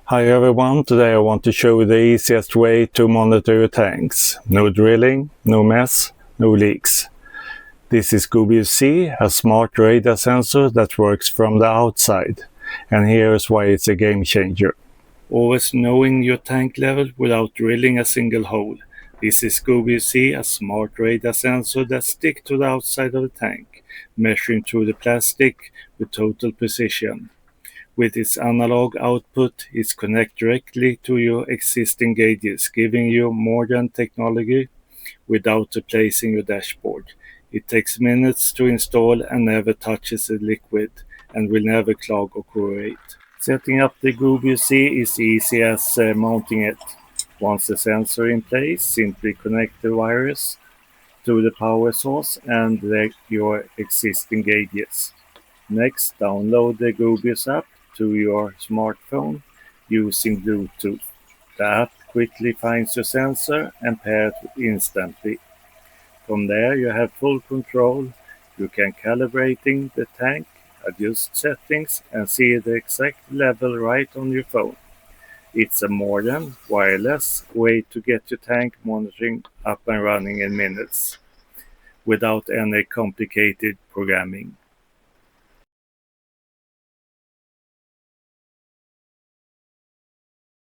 Hi everyone, today I want to show you the easiest way to monitor your tanks. No drilling, no mess, no leaks. This is Gobius C, a smart radar sensor that works from the outside. And here's why it's a game changer. Always knowing your tank level without drilling a single hole. This is Gobius C, a smart radar sensor that sticks to the outside of the tank, measuring through the plastic with total precision. With its analog output, it connects directly to your existing gauges, giving you modern technology without replacing your dashboard. It takes minutes to install and never touches the liquid and will never clog or corrode. Setting up the Gobius C is easy as mounting it. Once the sensor in place, simply connect the wires to the power source and your existing gauges. Next, download the Gobius app to your smartphone using Bluetooth. The app quickly finds your sensor and pairs it instantly. From there, you have full control. You can calibrating the tank, adjust settings, and see the exact level right on your phone. It's a modern, wireless way to get your tank monitoring up and running in minutes without any complicated programming.